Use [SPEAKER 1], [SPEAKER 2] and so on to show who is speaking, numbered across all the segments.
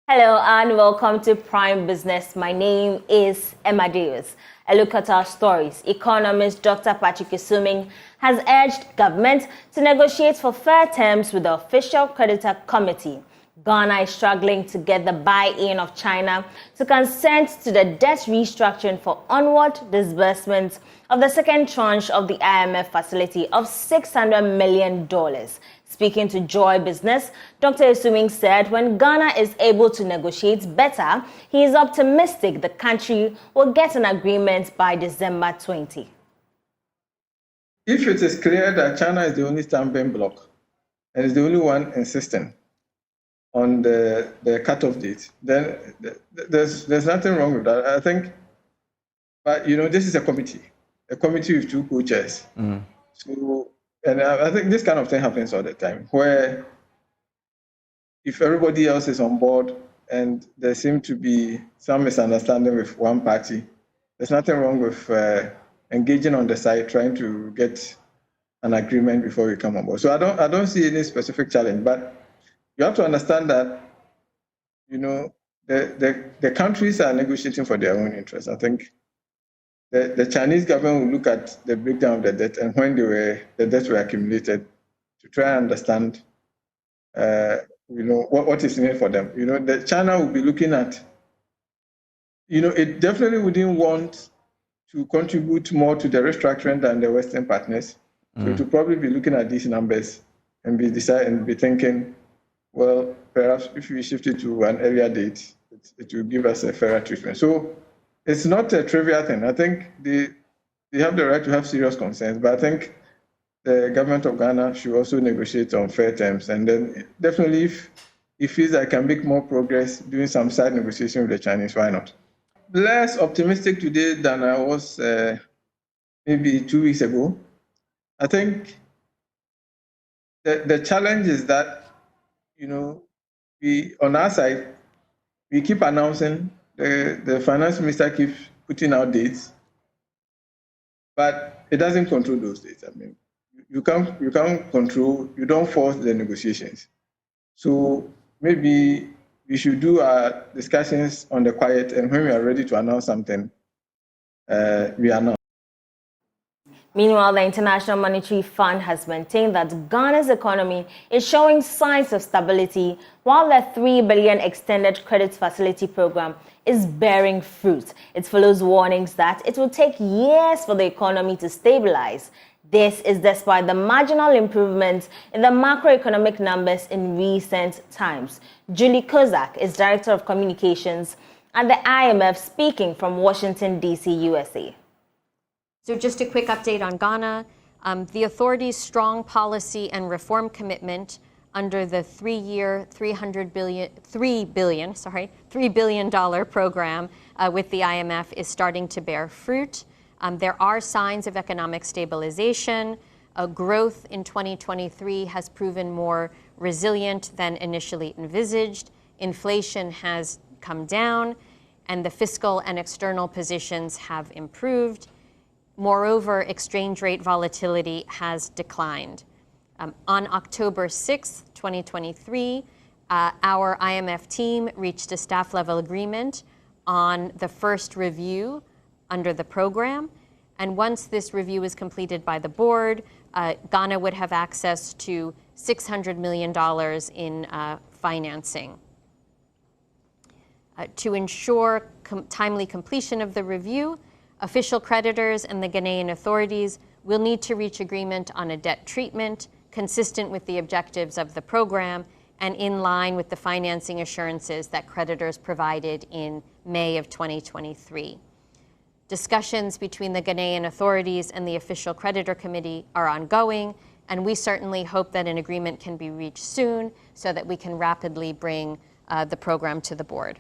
[SPEAKER 1] Hello and welcome to Prime Business. My name is Emma Davis. A look at our stories. Economist Dr. Patrick Isuming has urged government to negotiate for fair terms with the official creditor committee. Ghana is struggling to get the buy-in of China to consent to the debt restructuring for onward disbursements of the second tranche of the IMF facility of $600 million. Speaking to Joy Business, Dr. Isuming said when Ghana is able to negotiate better, he is optimistic the country will get an agreement by December 20.
[SPEAKER 2] If it is clear that China is the only stumbling block and is the only one insisting on the cutoff date, then there's nothing wrong with that. I think, but this is a committee with two co-chairs. So, and I think this kind of thing happens all the time, where if everybody else is on board and there seems to be some misunderstanding with one party, there's nothing wrong with engaging on the side, trying to get an agreement before we come on board. So I don't see any specific challenge, but you have to understand that, the countries are negotiating for their own interests. I think the Chinese government will look at the breakdown of the debt and when the debts were accumulated to try and understand, what is needed for them. The China will be looking at, it definitely wouldn't want to contribute more to the restructuring than the Western partners. So it will probably be looking at these numbers and be thinking, well, perhaps if we shift it to an earlier date, it will give us a fairer treatment. So it's not a trivial thing. I think they have the right to have serious concerns, but I think the government of Ghana should also negotiate on fair terms. And then definitely if it feels I can make more progress doing some side negotiation with the Chinese, why not? Less optimistic today than I was maybe 2 weeks ago. I think the challenge is that, we on our side, we keep announcing, the finance minister keeps putting out dates, but it doesn't control those dates. I mean, you can't control, you don't force the negotiations. So maybe we should do our discussions on the quiet, and when we are ready to announce something, we announce.
[SPEAKER 1] Meanwhile, the International Monetary Fund has maintained that Ghana's economy is showing signs of stability, while the $3 billion extended credit facility program is bearing fruit. It follows warnings that it will take years for the economy to stabilize. This is despite the marginal improvements in the macroeconomic numbers in recent times. Julie Kozak is Director of Communications at the IMF, speaking from Washington, D.C., USA.
[SPEAKER 3] So just a quick update on Ghana. The authorities' strong policy and reform commitment under the three-year, $3 billion program with the IMF is starting to bear fruit. There are signs of economic stabilization. Growth in 2023 has proven more resilient than initially envisaged. Inflation has come down, and the fiscal and external positions have improved. Moreover, exchange rate volatility has declined. On October 6, 2023, our IMF team reached a staff-level agreement on the first review under the program. And once this review is completed by the board, Ghana would have access to $600 million in financing. To ensure timely completion of the review, official creditors and the Ghanaian authorities will need to reach agreement on a debt treatment consistent with the objectives of the program and in line with the financing assurances that creditors provided in May of 2023. Discussions between the Ghanaian authorities and the official creditor committee are ongoing, and we certainly hope that an agreement can be reached soon so that we can rapidly bring the program to the board.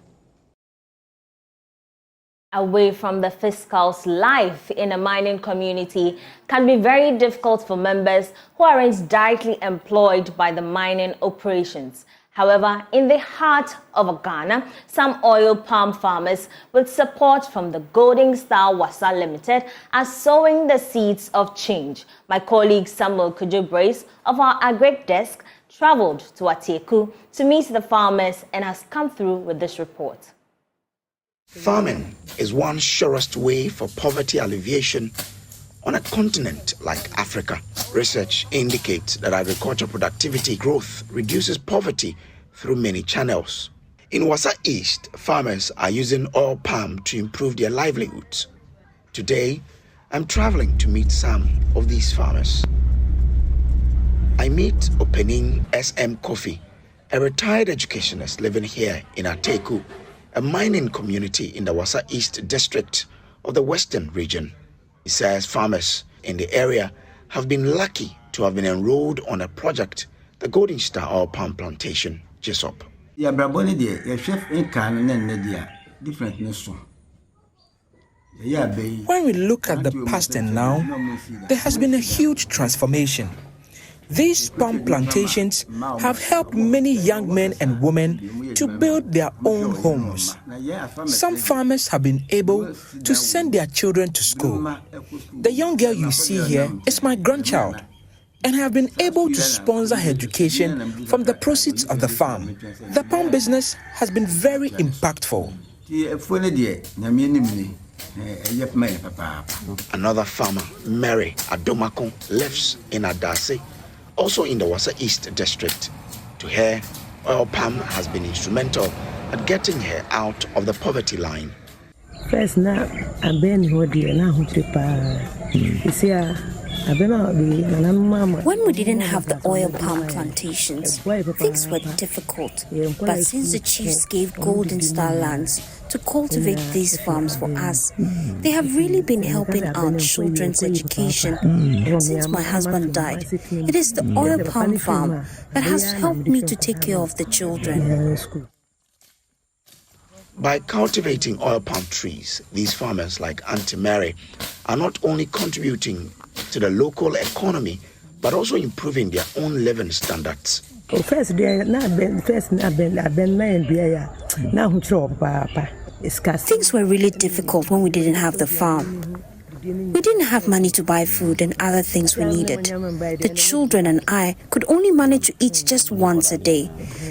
[SPEAKER 1] Away from the fiscals, life in a mining community can be very difficult for members who aren't directly employed by the mining operations. However, in the heart of Ghana, some oil palm farmers with support from the Golden Star Wasa Limited are sowing the seeds of change. My colleague Samuel Kujo Brace of our Agric Desk traveled to Ateku to meet the farmers and has come through with this report.
[SPEAKER 4] Farming is one surest way for poverty alleviation on a continent like Africa. Research indicates that agricultural productivity growth reduces poverty through many channels. In Wassa East, farmers are using oil palm to improve their livelihoods. Today, I'm traveling to meet some of these farmers. I meet Opening SM Kofi, a retired educationist living here in Ateku, a mining community in the Wassa East district of the Western region. He says farmers in the area have been lucky to have been enrolled on a project, the Golden Star Oil Palm Plantation, GSOP.
[SPEAKER 5] When we look at the past and now, there has been a huge transformation. These palm plantations have helped many young men and women to build their own homes. Some farmers have been able to send their children to school. The young girl you see here is my grandchild, and I have been able to sponsor her education from the proceeds of the farm. The palm business has been very impactful.
[SPEAKER 4] Another farmer, Mary Adomako, lives in Adase, also in the Wassa East district. To her, oil palm has been instrumental at getting her out of the poverty line.
[SPEAKER 6] First, now I've been here now.
[SPEAKER 7] When we didn't have the oil palm plantations, things were difficult. But since the chiefs gave Golden Star lands to cultivate these farms for us, they have really been helping our children's education. Since my husband died, it is the oil palm farm that has helped me to take care of the children.
[SPEAKER 4] By cultivating oil palm trees, these farmers like Auntie Mary are not only contributing to the local economy, but also improving their own living standards.
[SPEAKER 6] Things
[SPEAKER 7] were really difficult when we didn't have the farm. We didn't have money to buy food and other things we needed. The children and I could only manage to eat just once a day.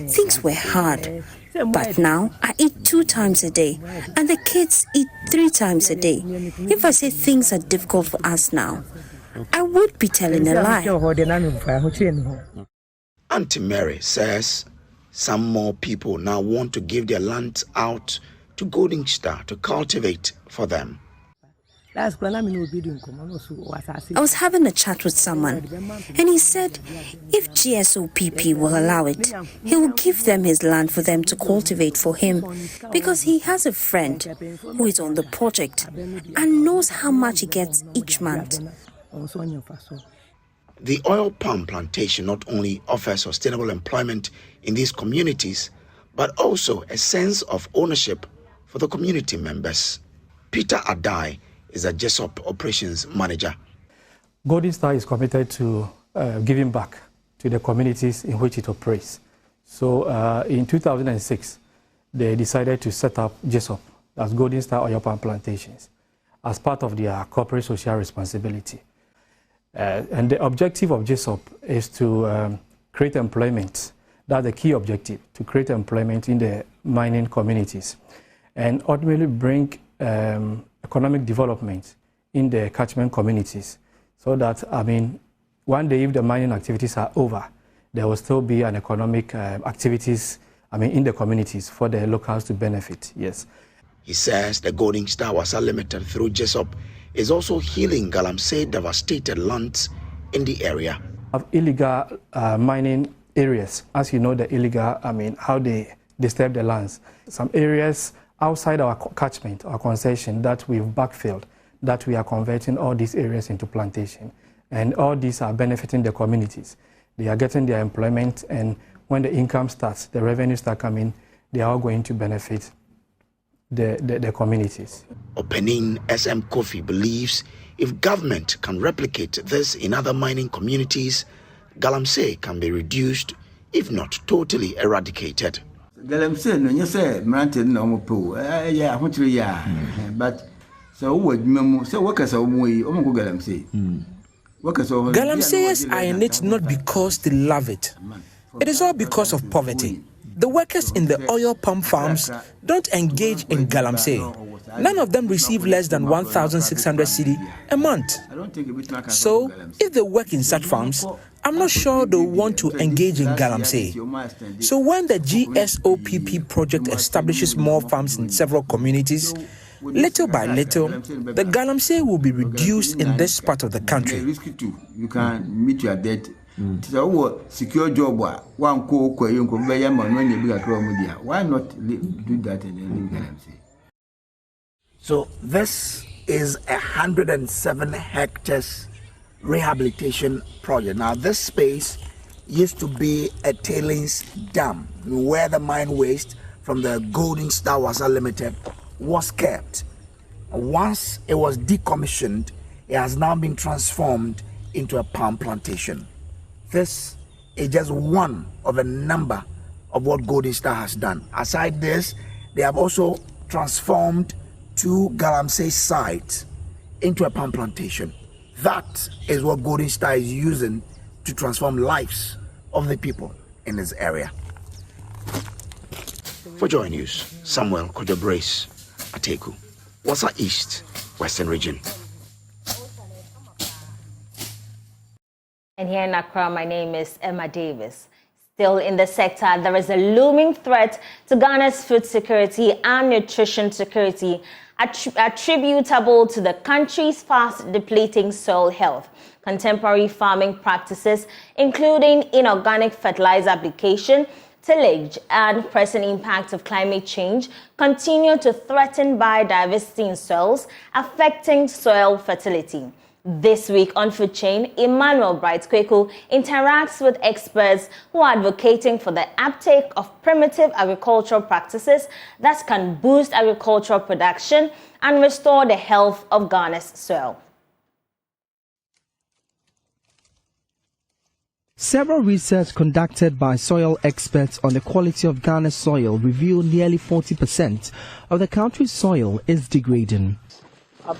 [SPEAKER 7] Things were hard. But now I eat 2 times a day, and the kids eat 3 times a day. If I say things are difficult for us now, I would be telling a lie.
[SPEAKER 4] Auntie Mary says some more people now want to give their land out to Golden Star to cultivate for them.
[SPEAKER 7] I was having a chat with someone, and he said if GSOPP will allow it, he will give them his land for them to cultivate for him, because he has a friend who is on the project and knows how much he gets each month.
[SPEAKER 4] The oil palm plantation not only offers sustainable employment in these communities, but also a sense of ownership for the community members. Peter Adai is a GSOP operations manager.
[SPEAKER 8] Golden Star is committed to giving back to the communities in which it operates. So in 2006, they decided to set up GSOP, that's Golden Star Oil Palm Plantations, as part of their corporate social responsibility. And the objective of GSOP is to create employment. That's the key objective, to create employment in the mining communities and ultimately bring economic development in the catchment communities, so that, one day if the mining activities are over, there will still be an economic activities, in the communities for the locals to benefit, yes.
[SPEAKER 4] He says the Golden Star Wassa Limited through GSOP is also healing Galamsey devastated lands in the area.
[SPEAKER 8] Of illegal mining areas, as you know, the illegal, how they disturb the lands. Some areas outside our catchment, our concession, that we've backfilled, that we are converting all these areas into plantation. And all these are benefiting the communities. They are getting their employment, and when the income starts, the revenue start coming, they are all going to benefit the communities.
[SPEAKER 4] Opening SM Kofi believes if government can replicate this in other mining communities, Galamsey can be reduced, if not totally eradicated.
[SPEAKER 9] Galamsey no nyese mrante na omopo ya ahotire ya but so wadwuma so wakasa omoyi omongo Galamsey.
[SPEAKER 5] Galamseyers are in it not because they love it. It is all because of poverty. The workers in the oil palm farms don't engage in galamsey. None of them receive less than 1,600 cedi a month. So, if they work in such farms, I'm not sure they'll want to engage in galamsey. So when the GSOPP project establishes more farms in several communities, little by little, the galamsey will be reduced in this part of the country.
[SPEAKER 9] You can meet your debt. So secure job why not do that and then
[SPEAKER 4] So this is 107 hectares rehabilitation project. Now this space used to be a tailings dam where the mine waste from the Golden Star Wasa Limited was kept. Once it was decommissioned, it has now been transformed into a palm plantation. This is just one of a number of what Golden Star has done. Aside this, they have also transformed 2 galamsey sites into a palm plantation. That is what Golden Star is using to transform lives of the people in this area. For Joy News, Samuel Kojobrace, Ateku, Wasa East, Western Region.
[SPEAKER 1] And here in Accra, my name is Emma Davis. Still in the sector, there is a looming threat to Ghana's food security and nutrition security attributable to the country's fast depleting soil health. Contemporary farming practices, including inorganic fertilizer application, tillage, and present impact of climate change, continue to threaten biodiversity in soils, affecting soil fertility. This week on Food Chain, Emmanuel Bright-Kweku interacts with experts who are advocating for the uptake of primitive agricultural practices that can boost agricultural production and restore the health of Ghana's soil.
[SPEAKER 10] Several research conducted by soil experts on the quality of Ghana's soil reveal nearly 40% of the country's soil is degrading.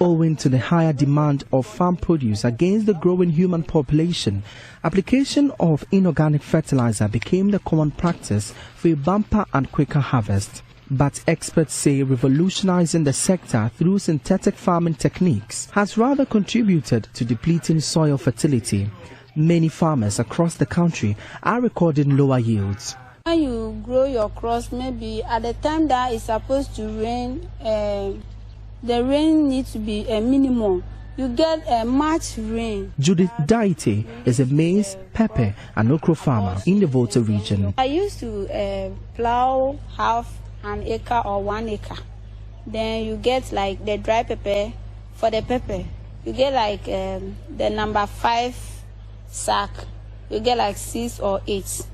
[SPEAKER 10] Owing to the higher demand of farm produce against the growing human population, application of inorganic fertilizer became the common practice for a bumper and quicker harvest. But experts say revolutionizing the sector through synthetic farming techniques has rather contributed to depleting soil fertility. Many farmers across the country are recording lower yields.
[SPEAKER 11] When you grow your crops, maybe at the time that it's supposed to rain, the rain needs to be a minimum. You get much rain.
[SPEAKER 10] Judith Daite is a maize, pepper and okra farmer in the Volta region.
[SPEAKER 11] I used to plow half an acre or 1 acre. Then you get like the dry pepper. For the pepper, you get like the number 5 sack. You get like 6 or 8.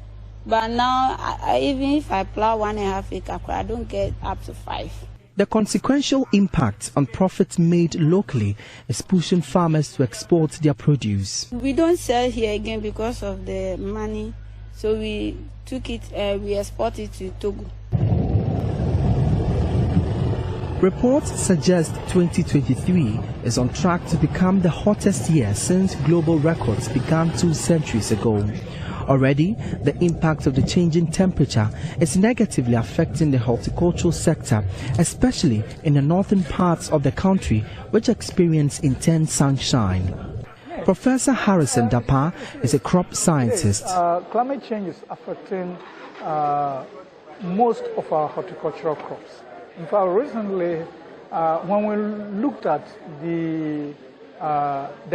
[SPEAKER 11] But now, even if I plow 1.5 acre, I don't get up to 5.
[SPEAKER 10] The consequential impact on profits made locally is pushing farmers to export their produce.
[SPEAKER 11] We don't sell here again because of the money, so we took it, we export it to Togo.
[SPEAKER 10] Reports suggest 2023 is on track to become the hottest year since global records began 2 centuries ago. Already, the impact of the changing temperature is negatively affecting the horticultural sector, especially in the northern parts of the country, which experience intense sunshine. Professor Harrison Dapa is a crop scientist.
[SPEAKER 12] Climate change is affecting most of our horticultural crops. In fact, recently, when we looked at the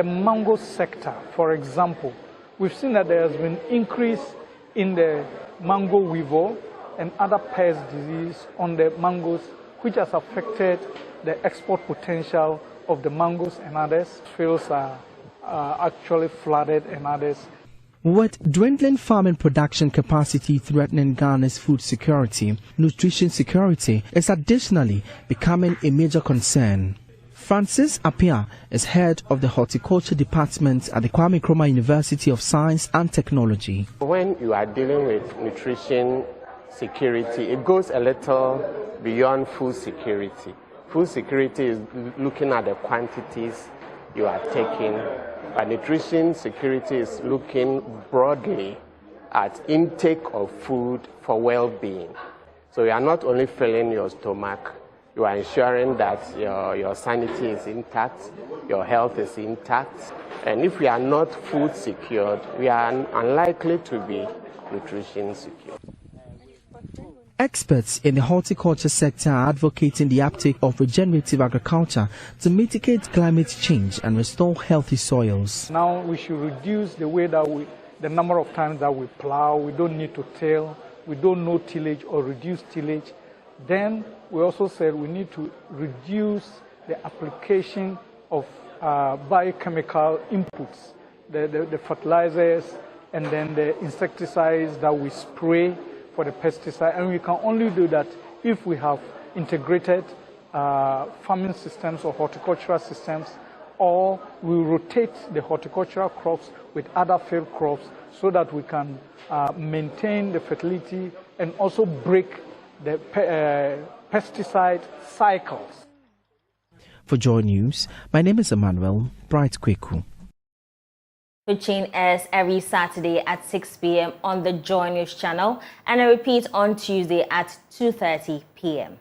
[SPEAKER 12] mango sector, for example, we've seen that there has been increase in the mango weevil and other pest disease on the mangoes, which has affected the export potential of the mangoes and others. Fields are actually flooded and others.
[SPEAKER 10] With dwindling farming production capacity threatening Ghana's food security, nutrition security is additionally becoming a major concern. Francis Appiah is head of the horticulture department at the Kwame Nkrumah University of Science and Technology.
[SPEAKER 13] When you are dealing with nutrition security, it goes a little beyond food security. Food security is looking at the quantities you are taking, but nutrition security is looking broadly at intake of food for well-being. So you are not only filling your stomach, you are ensuring that your sanity is intact, your health is intact. And if we are not food secured, we are unlikely to be nutrition secured.
[SPEAKER 10] Experts in the horticulture sector are advocating the uptake of regenerative agriculture to mitigate climate change and restore healthy soils.
[SPEAKER 12] Now we should reduce the number of times that we plow. We don't need to till. We don't know tillage or reduce tillage. Then we also said we need to reduce the application of biochemical inputs, the fertilizers, and then the insecticides that we spray for the pesticide. And we can only do that if we have integrated farming systems or horticultural systems, or we rotate the horticultural crops with other field crops so that we can maintain the fertility and also break the pesticide cycles.
[SPEAKER 10] For Joy News, my name is Emmanuel Bright Kweku.
[SPEAKER 1] Food Chain airs every Saturday at 6 p.m. on the Joy News channel and a repeat on Tuesday at 2:30 p.m.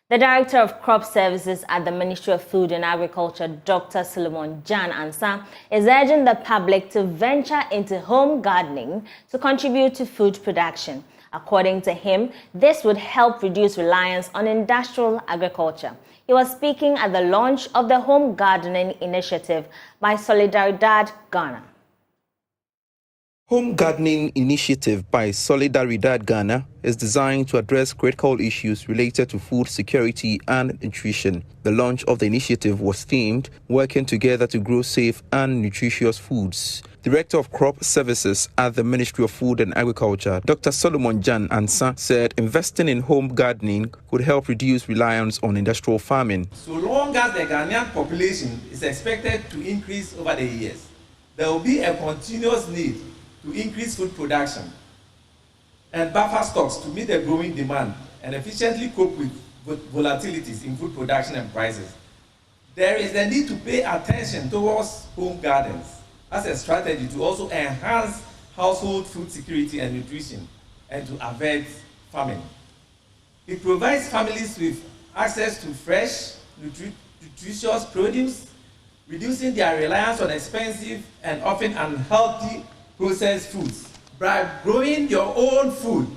[SPEAKER 1] The Director of Crop Services at the Ministry of Food and Agriculture, Dr. Solomon Jan Ansah, is urging the public to venture into home gardening to contribute to food production. According to him, this would help reduce reliance on industrial agriculture. He was speaking at the launch of the Home Gardening Initiative by Solidaridad Ghana.
[SPEAKER 14] Home Gardening Initiative by Solidaridad Ghana is designed to address critical issues related to food security and nutrition. The launch of the initiative was themed, Working Together to Grow Safe and Nutritious Foods. Director of Crop Services at the Ministry of Food and Agriculture, Dr. Solomon Jan Ansah, said investing in home gardening could help reduce reliance on industrial farming.
[SPEAKER 15] So long as the Ghanaian population is expected to increase over the years, there will be a continuous need to increase food production and buffer stocks to meet the growing demand and efficiently cope with volatilities in food production and prices. There is a need to pay attention towards home gardens as a strategy to also enhance household food security and nutrition and to avert famine. It provides families with access to fresh, nutritious produce, reducing their reliance on expensive and often unhealthy processed foods. By growing your own food,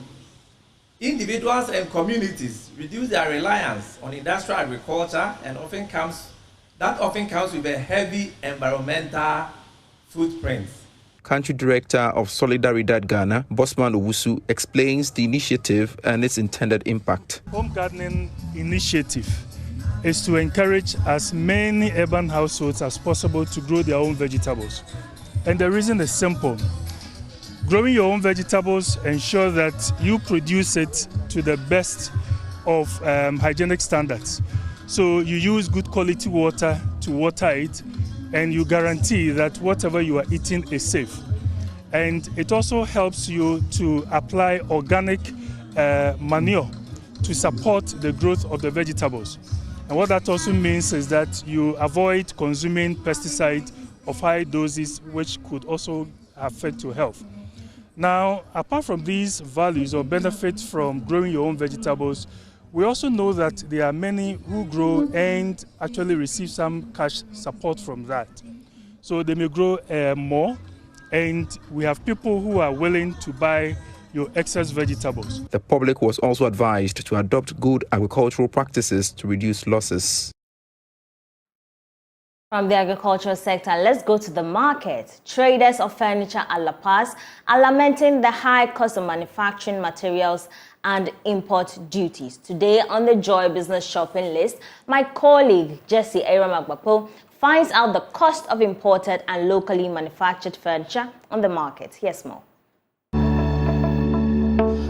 [SPEAKER 15] individuals and communities reduce their reliance on industrial agriculture and often comes with a heavy environmental footprint.
[SPEAKER 14] Country Director of Solidaridad Ghana, Bosman Owusu, explains the initiative and its intended impact.
[SPEAKER 16] Home Gardening Initiative is to encourage as many urban households as possible to grow their own vegetables. And the reason is simple. Growing your own vegetables ensures that you produce it to the best of hygienic standards. So you use good quality water to water it, and you guarantee that whatever you are eating is safe. And it also helps you to apply organic manure to support the growth of the vegetables. And what that also means is that you avoid consuming pesticides of high doses, which could also affect your health. Now, apart from these values or benefits from growing your own vegetables, we also know that there are many who grow and actually receive some cash support from that. So they may grow more, and we have people who are willing to buy your excess vegetables.
[SPEAKER 14] The public was also advised to adopt good agricultural practices to reduce losses.
[SPEAKER 1] From the agricultural sector, let's go to the market. Traders of furniture at La Paz are lamenting the high cost of manufacturing materials and import duties. Today on the Joy Business Shopping List, my colleague Jesse Aramagbapo finds out the cost of imported and locally manufactured furniture on the market. Here's more.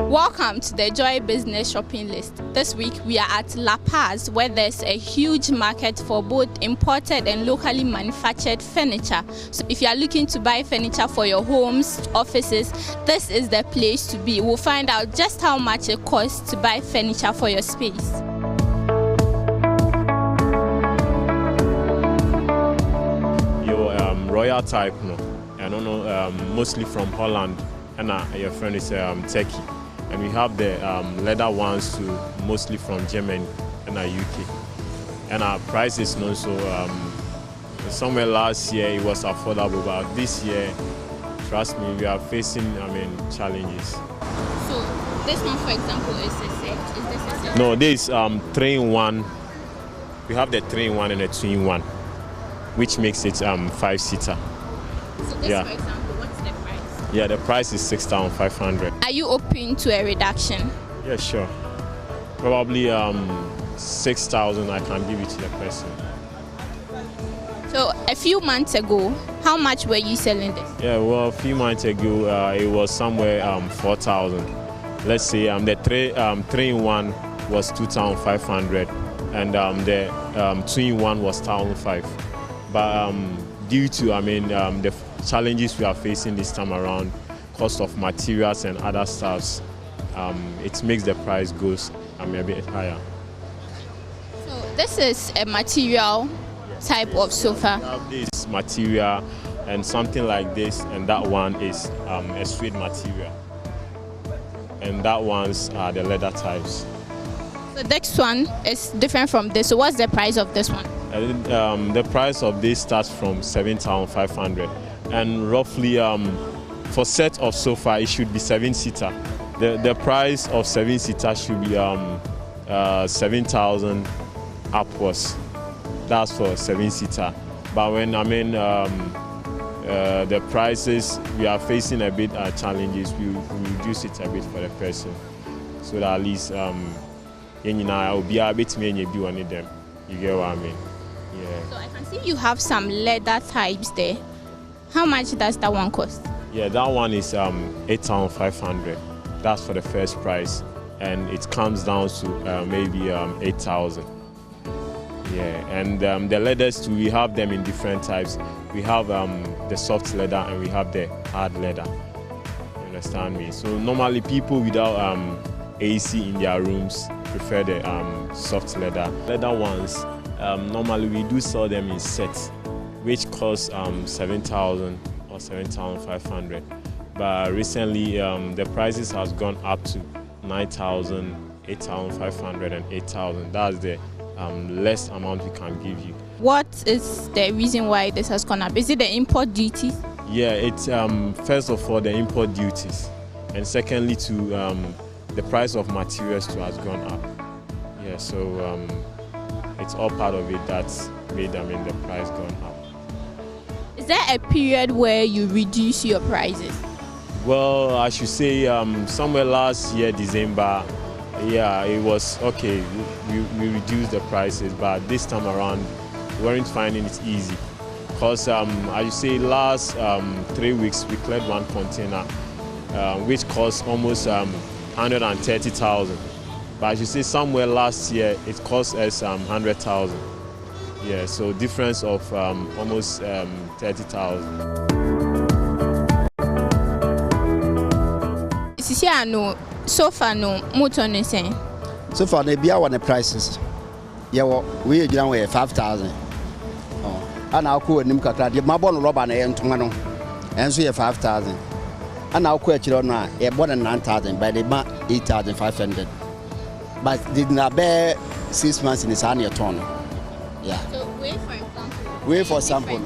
[SPEAKER 17] Welcome to the Joy Business Shopping List. This week we are at La Paz, where there's a huge market for both imported and locally manufactured furniture. So if you are looking to buy furniture for your homes, offices, this is the place to be. We'll find out just how much it costs to buy furniture for your space.
[SPEAKER 18] Your royal type, no, I don't know, mostly from Holland. and your friend is Turkey. And we have the leather ones too, mostly from Germany and UK. And our price is not so, somewhere last year it was affordable, but this year, trust me, we are facing, challenges.
[SPEAKER 17] So this one, for example, is a set. Is this a set?
[SPEAKER 18] No, this is 3-in-1. We have the 3-in-1 and the 2-in-1, which makes it 5-seater.
[SPEAKER 17] So this, for example, what's the price?
[SPEAKER 18] Yeah, the price is 6,500.
[SPEAKER 17] Are you open to a reduction?
[SPEAKER 18] Yeah, sure. Probably 6,000 I can give it to the person.
[SPEAKER 17] So a few months ago, how much were you selling this?
[SPEAKER 18] Yeah, well, a few months ago, it was somewhere 4,000. Let's say the 3-in-1 was 2,500, and the 2-in-1 was 1,500. But due to the challenges we are facing this time around, cost of materials and other stuffs, it makes the price goes a bit higher.
[SPEAKER 17] So this is a material type of sofa.
[SPEAKER 18] We have this material and something like this, and that one is a suede material, and that one's are the leather types.
[SPEAKER 17] The next one is different from this. So what's the price of this one?
[SPEAKER 18] The price of this starts from 7,500, and roughly for set of sofa it should be 7-seater. The price of 7-seater should be 7,000 upwards. That's for 7-seater. But when the prices, we are facing a bit challenges, we reduce it a bit for the person, so that at least will be a bit many on them. You get what I mean? Yeah.
[SPEAKER 17] So I can see you have some leather types there. How much does that one cost?
[SPEAKER 18] Yeah, that one is 8,500. That's for the first price, and it comes down to maybe 8,000. Yeah, and the leathers too, we have them in different types. We have the soft leather and we have the hard leather. You understand me? So normally people without AC in their rooms prefer the soft leather. Leather ones, normally we do sell them in sets, which cost 7,000 or 7,500. But recently the prices has gone up to 9,000, 8,500 and 8,000. That's the less amount we can give you.
[SPEAKER 17] What is the reason why this has gone up? Is it the import duties?
[SPEAKER 18] Yeah, it's first of all the import duties, and secondly to the price of materials too has gone up. Yeah, so it's all part of it that's made the price gone up.
[SPEAKER 17] Is there a period where you reduce your prices?
[SPEAKER 18] Well, I should say somewhere last year, December, yeah, it was okay. We reduced the prices, but this time around, we weren't finding it easy. Because I should say last 3 weeks, we cleared one container, which cost almost 130,000. But I should say somewhere last year, it cost us 100,000. Yeah, so difference of almost 30,000.
[SPEAKER 17] Sofa no motor ne saying.
[SPEAKER 19] Sofa ne bia one prices. Yeah, we gina we 5,000. Oh, and I ko nim kakra de mabo no rubber na ye ntoma no. Enso ye 5,000. And I ko akiro no a ye born 9,000 by the ma 8,500. But did na bear 6 months in the sun your ton. Yeah.
[SPEAKER 17] So
[SPEAKER 19] wait for example.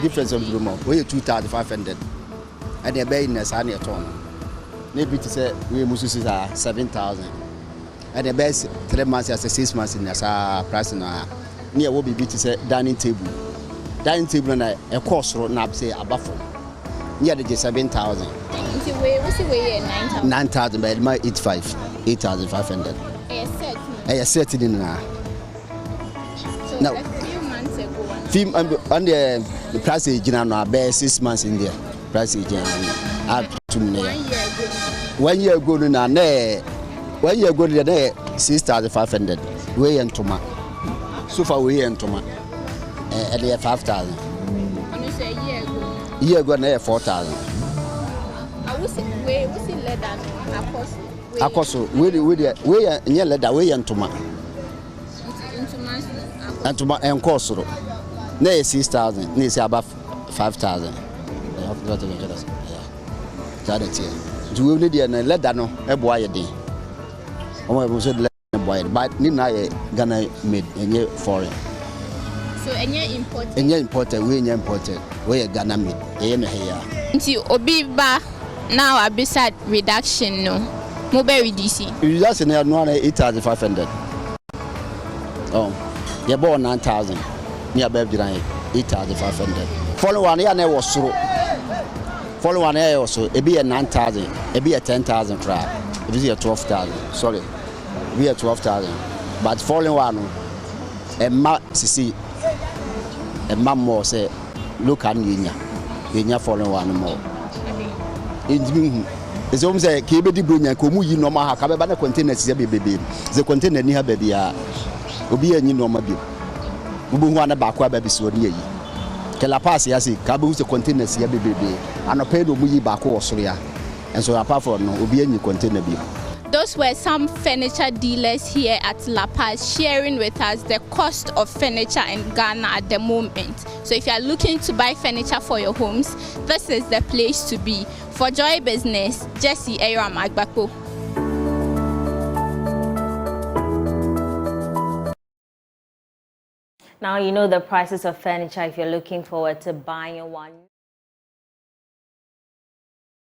[SPEAKER 19] Difference of room. We 2,500. And the bear in the sun your ton. Maybe to say we must 7,000. And the best 3 months as 6 months in the price now. Near will be to say dining table. Dining table and a course road now say above. Near the 7,000.
[SPEAKER 17] What's the way 9,000?
[SPEAKER 19] 9,000 by my 8,500. I set it in now.
[SPEAKER 17] So a few months ago.
[SPEAKER 19] And the price is now bear 6 months in there. Price is up to 1 year ago, na 1 year ago, 6,500. We and Toma. So far, we and Toma. And they 5,000.
[SPEAKER 17] And you say a year ago?
[SPEAKER 19] Year ago, 4,000.
[SPEAKER 17] I was in leather.
[SPEAKER 19] Akoso, we near leather, we and Toma. And Toma and Kosoro. Nay 6,000, nay above 5,000. Yeah, that's it. Do we need a leather no a boy a day? Oh, I was a boy, but Nina Ghana made any foreign.
[SPEAKER 17] So any important?
[SPEAKER 19] Any important, we imported. We are Ghana made. Here.
[SPEAKER 17] Until Obiba now a beside reduction no. Mobile DC.
[SPEAKER 19] You just in one 8,500. Oh, you bought 9,000. Near baby 8,500. Follow one year never was so. Follow one year also. It be a 9,000. It be a 10,000 crab. It is a 12,000. Sorry, we are 12,000. But following one, a ma see, a man more say, look at Yenya following one more. It's almost a cable de brunia, Kumu, you know, my cabana containers, baby. The container near baby are be a new normal bill. Ubuana Bakwa baby so near ye. Kelapasi, I see, Kabu's the containers here, baby, and a paid Muyi Bako or Soria. And so, apart from no, be a new container bill.
[SPEAKER 17] Those were some furniture dealers here at La Paz sharing with us the cost of furniture in Ghana at the moment. So if you are looking to buy furniture for your homes, this is the place to be. For Joy Business, Jesse Aram Agbako.
[SPEAKER 1] Now you know the prices of furniture if you're looking forward to buying one.